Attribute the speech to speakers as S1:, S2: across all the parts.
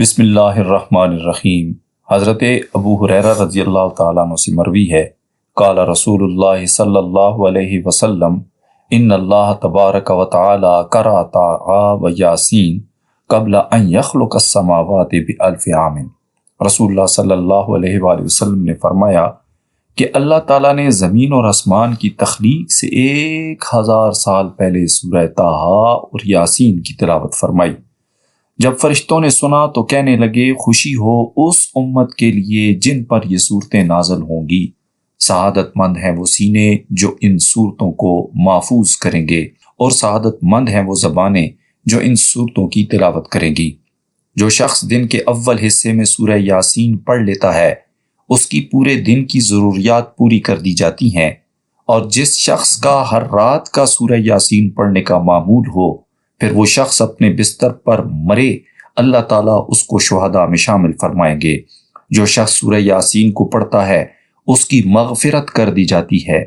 S1: بسم اللہ الرحمن الرحیم۔ حضرت ابو ہریرہ رضی اللہ تعالیٰ عنہ سے مروی ہے، قال رسول اللہ صلی اللہ علیہ وسلم ان اللہ تبارک و تعالی قرأ طٰ و یاسین قبل ان یخلق السماوات بألف عام۔ رسول اللہ صلی اللہ علیہ وآلہ وسلم نے فرمایا کہ اللہ تعالیٰ نے زمین اور آسمان کی تخلیق سے 1000 سال پہلے سورہ طٰہٰ اور یاسین کی تلاوت فرمائی۔ جب فرشتوں نے سنا تو کہنے لگے، خوشی ہو اس امت کے لیے جن پر یہ صورتیں نازل ہوں گی، سعادت مند ہیں وہ سینے جو ان صورتوں کو محفوظ کریں گے، اور سعادت مند ہیں وہ زبانیں جو ان صورتوں کی تلاوت کریں گی۔ جو شخص دن کے اول حصے میں سورہ یاسین پڑھ لیتا ہے، اس کی پورے دن کی ضروریات پوری کر دی جاتی ہیں، اور جس شخص کا ہر رات کا سورہ یاسین پڑھنے کا معمول ہو، پھر وہ شخص اپنے بستر پر مرے، اللہ تعالیٰ اس کو شہداء میں شامل فرمائیں گے۔ جو شخص سورہ یاسین کو پڑھتا ہے اس کی مغفرت کر دی جاتی ہے،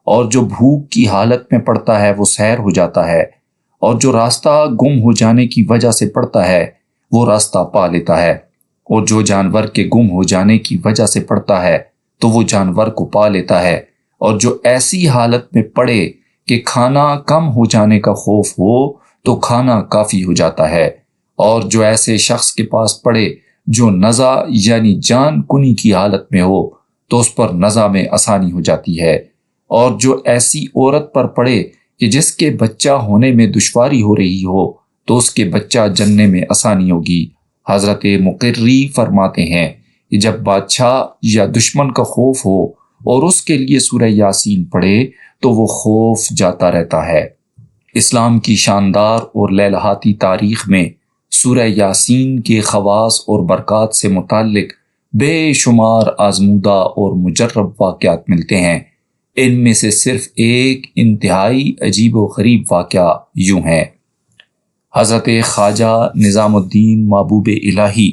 S1: اور جو بھوک کی حالت میں پڑھتا ہے وہ سیر ہو جاتا ہے، اور جو راستہ گم ہو جانے کی وجہ سے پڑھتا ہے وہ راستہ پا لیتا ہے، اور جو جانور کے گم ہو جانے کی وجہ سے پڑھتا ہے تو وہ جانور کو پا لیتا ہے، اور جو ایسی حالت میں پڑھے کہ کھانا کم ہو جانے کا خوف ہو تو کھانا کافی ہو جاتا ہے، اور جو ایسے شخص کے پاس پڑے جو نزع یعنی جان کنی کی حالت میں ہو تو اس پر نزع میں آسانی ہو جاتی ہے، اور جو ایسی عورت پر پڑے کہ جس کے بچہ ہونے میں دشواری ہو رہی ہو تو اس کے بچہ جننے میں آسانی ہوگی۔ حضرت مقری فرماتے ہیں کہ جب بادشاہ یا دشمن کا خوف ہو اور اس کے لیے سورہ یاسین پڑھے تو وہ خوف جاتا رہتا ہے۔ اسلام کی شاندار اور لہلہاتی تاریخ میں سورہ یاسین کے خواص اور برکات سے متعلق بے شمار آزمودہ اور مجرب واقعات ملتے ہیں۔ ان میں سے صرف ایک انتہائی عجیب و غریب واقعہ یوں ہے۔ حضرت خواجہ نظام الدین محبوب الہی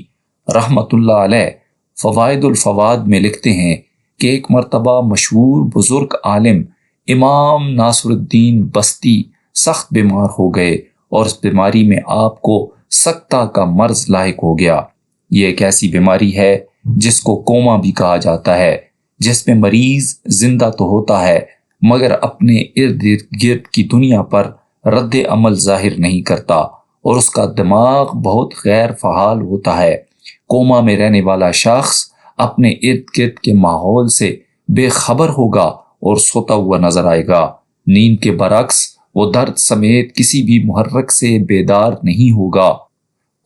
S1: رحمۃ اللہ علیہ فوائد الفواد میں لکھتے ہیں کہ ایک مرتبہ مشہور بزرگ عالم امام ناصر الدین بستی سخت بیمار ہو گئے، اور اس بیماری میں آپ کو سکتہ کا مرض لاحق ہو گیا۔ یہ ایک ایسی بیماری ہے جس کو کوما بھی کہا جاتا ہے، جس میں مریض زندہ تو ہوتا ہے مگر اپنے ارد گرد کی دنیا پر رد عمل ظاہر نہیں کرتا، اور اس کا دماغ بہت غیر فعال ہوتا ہے۔ کوما میں رہنے والا شخص اپنے ارد گرد کے ماحول سے بے خبر ہوگا اور سوتا ہوا نظر آئے گا۔ نیند کے برعکس وہ درد سمیت کسی بھی محرک سے بیدار نہیں ہوگا۔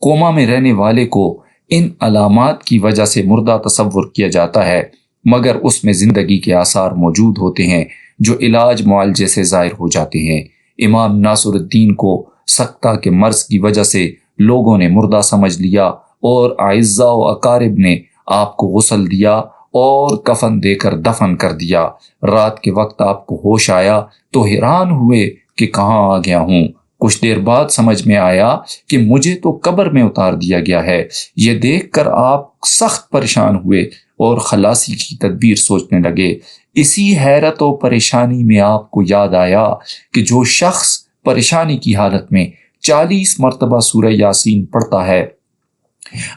S1: کوما میں رہنے والے کو ان علامات کی وجہ سے مردہ تصور کیا جاتا ہے، مگر اس میں زندگی کے آثار موجود ہوتے ہیں جو علاج معالجے سے ظاہر ہو جاتے ہیں۔ امام ناصر الدین کو سکتہ کے مرض کی وجہ سے لوگوں نے مردہ سمجھ لیا، اور اعزاء و اقارب نے آپ کو غسل دیا اور کفن دے کر دفن کر دیا۔ رات کے وقت آپ کو ہوش آیا تو حیران ہوئے کہ کہاں آ گیا ہوں۔ کچھ دیر بعد سمجھ میں آیا کہ مجھے تو قبر میں اتار دیا گیا ہے۔ یہ دیکھ کر آپ سخت پریشان ہوئے اور خلاصی کی تدبیر سوچنے لگے۔ اسی حیرت و پریشانی میں آپ کو یاد آیا کہ جو شخص پریشانی کی حالت میں 40 مرتبہ سورہ یاسین پڑھتا ہے،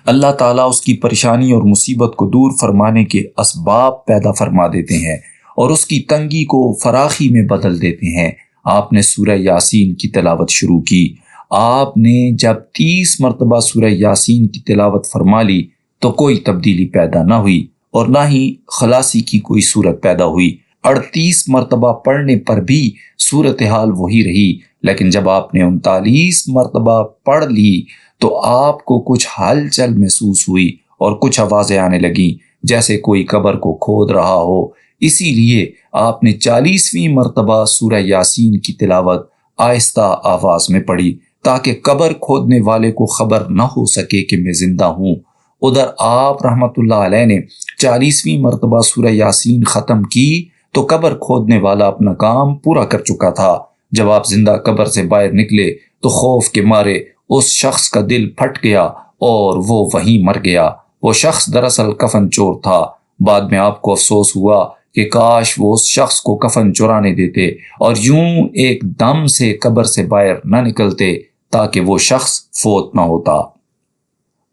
S1: اللہ تعالیٰ اس کی پریشانی اور مصیبت کو دور فرمانے کے اسباب پیدا فرما دیتے ہیں، اور اس کی تنگی کو فراخی میں بدل دیتے ہیں۔ آپ نے سورہ یاسین کی تلاوت شروع کی۔ آپ نے جب 30 مرتبہ سورہ یاسین کی تلاوت فرما لی تو کوئی تبدیلی پیدا نہ ہوئی، اور نہ ہی خلاصی کی کوئی صورت پیدا ہوئی۔ 38 مرتبہ پڑھنے پر بھی صورتحال وہی رہی، لیکن جب آپ نے 39 مرتبہ پڑھ لی تو آپ کو کچھ ہلچل محسوس ہوئی اور کچھ آوازیں آنے لگیں جیسے کوئی قبر کو کھود رہا ہو۔ اسی لیے آپ نے 40ویں مرتبہ سورہ یاسین کی تلاوت آہستہ آواز میں پڑھی تاکہ قبر کھودنے والے کو خبر نہ ہو سکے کہ میں زندہ ہوں۔ ادھر آپ رحمۃ اللہ علیہ نے 40ویں مرتبہ سورہ یاسین ختم کی تو قبر کھودنے والا اپنا کام پورا کر چکا تھا۔ جب آپ زندہ قبر سے باہر نکلے تو خوف کے مارے اس شخص کا دل پھٹ گیا اور وہ وہیں مر گیا۔ وہ شخص دراصل کفن چور تھا۔ بعد میں آپ کو افسوس ہوا کہ کاش وہ اس شخص کو کفن چرانے دیتے اور یوں ایک دم سے قبر سے باہر نہ نکلتے تاکہ وہ شخص فوت نہ ہوتا۔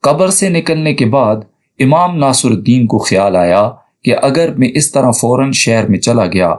S1: قبر سے نکلنے کے بعد امام ناصر الدین کو خیال آیا کہ اگر میں اس طرح فوراً شہر میں چلا گیا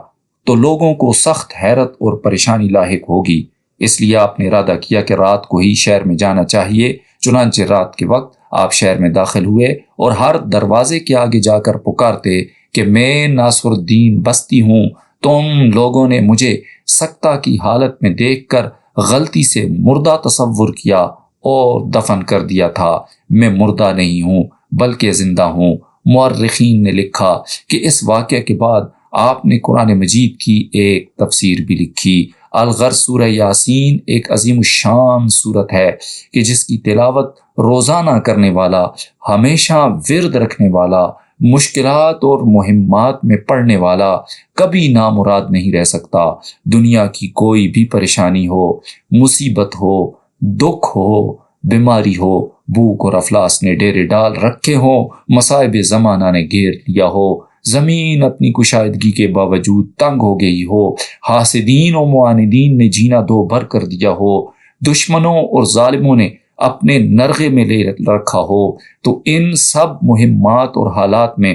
S1: تو لوگوں کو سخت حیرت اور پریشانی لاحق ہوگی، اس لیے آپ نے ارادہ کیا کہ رات کو ہی شہر میں جانا چاہیے۔ چنانچہ رات کے وقت آپ شہر میں داخل ہوئے اور ہر دروازے کے آگے جا کر پکارتے کہ میں ناصر الدین بستی ہوں، تم لوگوں نے مجھے سکتہ کی حالت میں دیکھ کر غلطی سے مردہ تصور کیا اور دفن کر دیا تھا، میں مردہ نہیں ہوں بلکہ زندہ ہوں۔ مورخین نے لکھا کہ اس واقعے کے بعد آپ نے قرآن مجید کی ایک تفسیر بھی لکھی۔ الغرض سورہ یاسین ایک عظیم الشان صورت ہے کہ جس کی تلاوت روزانہ کرنے والا، ہمیشہ ورد رکھنے والا، مشکلات اور مہمات میں پڑھنے والا کبھی نامراد نہیں رہ سکتا۔ دنیا کی کوئی بھی پریشانی ہو، مصیبت ہو، دکھ ہو، بیماری ہو، بھوک اور افلاس نے ڈیرے ڈال رکھے ہوں، مصائب زمانہ نے گھیر لیا ہو، زمین اپنی کشادگی کے باوجود تنگ ہو گئی ہو، حاسدین و معاندین نے جینا دو بھر کر دیا ہو، دشمنوں اور ظالموں نے اپنے نرغے میں لے رکھا ہو، تو ان سب مہمات اور حالات میں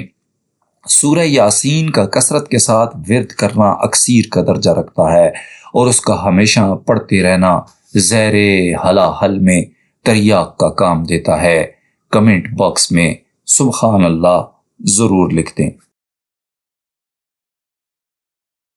S1: سورہ یاسین کا کثرت کے ساتھ ورد کرنا اکثیر کا درجہ رکھتا ہے، اور اس کا ہمیشہ پڑھتے رہنا زیر حلا حل میں تریاق کا کام دیتا ہے۔ کمنٹ باکس میں سبحان اللہ ضرور لکھ دیں۔